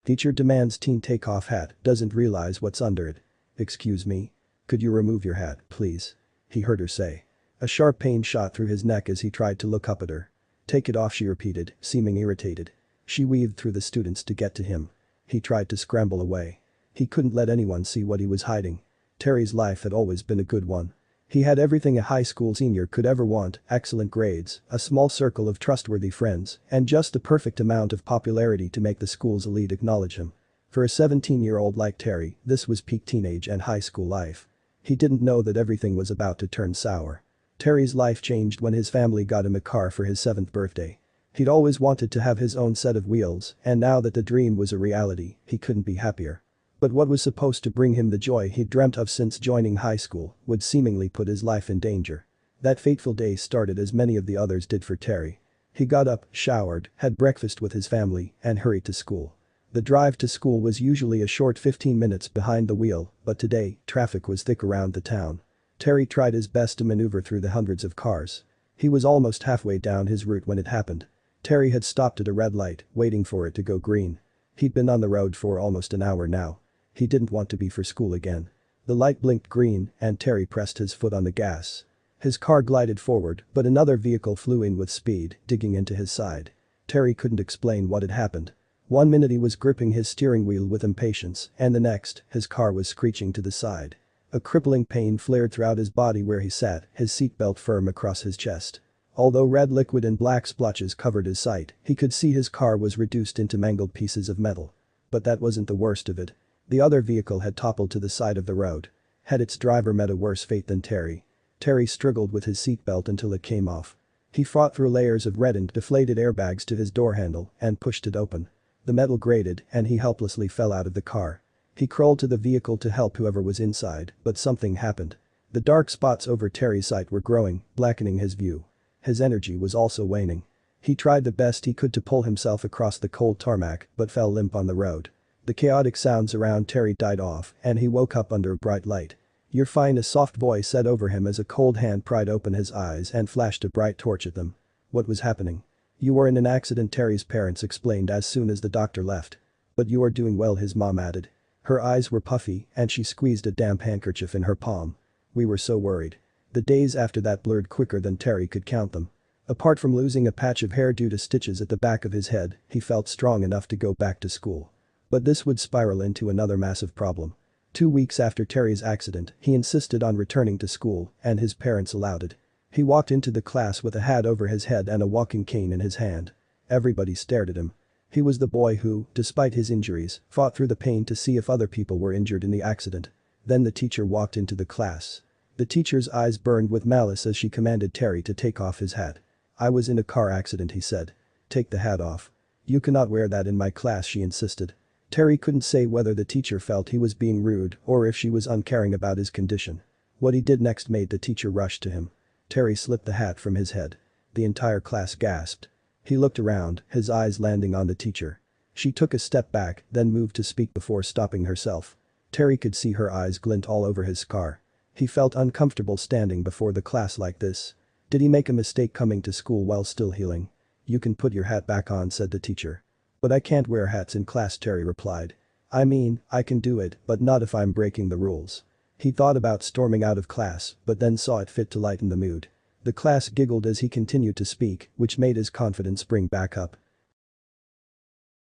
Teacher demands teen take off hat, doesn't realize what's under it. Excuse me? Could you remove your hat, please? He heard her say. A sharp pain shot through his neck as he tried to look up at her. Take it off, she repeated, seeming irritated. She weaved through the students to get to him. He tried to scramble away. He couldn't let anyone see what he was hiding. Terry's life had always been a good one. He had everything a high school senior could ever want, excellent grades, a small circle of trustworthy friends, and just the perfect amount of popularity to make the school's elite acknowledge him. For a 17-year-old like Terry, this was peak teenage and high school life. He didn't know that everything was about to turn sour. Terry's life changed when his family got him a car for his 7th birthday. He'd always wanted to have his own set of wheels, and now that the dream was a reality, he couldn't be happier. But what was supposed to bring him the joy he'd dreamt of since joining high school would seemingly put his life in danger. That fateful day started as many of the others did for Terry. He got up, showered, had breakfast with his family, and hurried to school. The drive to school was usually a short 15 minutes behind the wheel, but today, traffic was thick around the town. Terry tried his best to maneuver through the hundreds of cars. He was almost halfway down his route when it happened. Terry had stopped at a red light, waiting for it to go green. He'd been on the road for almost an hour now. He didn't want to be for school again. The light blinked green, and Terry pressed his foot on the gas. His car glided forward, but another vehicle flew in with speed, digging into his side. Terry couldn't explain what had happened. One minute he was gripping his steering wheel with impatience, and the next, his car was screeching to the side. A crippling pain flared throughout his body where he sat, his seatbelt firm across his chest. Although red liquid and black splotches covered his sight, he could see his car was reduced into mangled pieces of metal. But that wasn't the worst of it. The other vehicle had toppled to the side of the road. Had its driver met a worse fate than Terry? Terry struggled with his seatbelt until it came off. He fought through layers of reddened, deflated airbags to his door handle and pushed it open. The metal grated and he helplessly fell out of the car. He crawled to the vehicle to help whoever was inside, but something happened. The dark spots over Terry's sight were growing, blackening his view. His energy was also waning. He tried the best he could to pull himself across the cold tarmac but fell limp on the road. The chaotic sounds around Terry died off and he woke up under a bright light. "You're fine," a soft voice said over him as a cold hand pried open his eyes and flashed a bright torch at them. What was happening? "You were in an accident," Terry's parents explained as soon as the doctor left. "But you are doing well," his mom added. Her eyes were puffy and she squeezed a damp handkerchief in her palm. "We were so worried." The days after that blurred quicker than Terry could count them. Apart from losing a patch of hair due to stitches at the back of his head, he felt strong enough to go back to school. But this would spiral into another massive problem. 2 weeks after Terry's accident, he insisted on returning to school, and his parents allowed it. He walked into the class with a hat over his head and a walking cane in his hand. Everybody stared at him. He was the boy who, despite his injuries, fought through the pain to see if other people were injured in the accident. Then the teacher walked into the class. The teacher's eyes burned with malice as she commanded Terry to take off his hat. "I was in a car accident," he said. "Take the hat off." "You cannot wear that in my class," she insisted. Terry couldn't say whether the teacher felt he was being rude or if she was uncaring about his condition. What he did next made the teacher rush to him. Terry slipped the hat from his head. The entire class gasped. He looked around, his eyes landing on the teacher. She took a step back, then moved to speak before stopping herself. Terry could see her eyes glint all over his scar. He felt uncomfortable standing before the class like this. Did he make a mistake coming to school while still healing? "You can put your hat back on," said the teacher. "But I can't wear hats in class," Terry replied. "I mean, I can do it, but not if I'm breaking the rules." He thought about storming out of class, but then saw it fit to lighten the mood. The class giggled as he continued to speak, which made his confidence spring back up.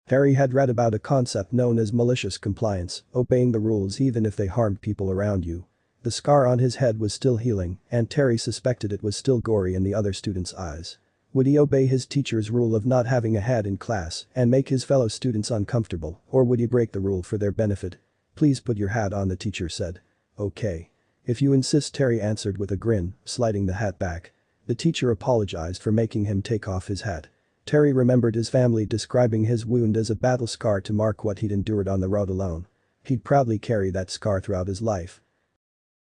Terry had read about a concept known as malicious compliance, obeying the rules even if they harmed people around you. The scar on his head was still healing, and Terry suspected it was still gory in the other students' eyes. Would he obey his teacher's rule of not having a hat in class and make his fellow students uncomfortable, or would he break the rule for their benefit? "Please put your hat on," the teacher said. "Okay. If you insist," Terry answered with a grin, sliding the hat back. The teacher apologized for making him take off his hat. Terry remembered his family describing his wound as a battle scar to mark what he'd endured on the road alone. He'd proudly carry that scar throughout his life.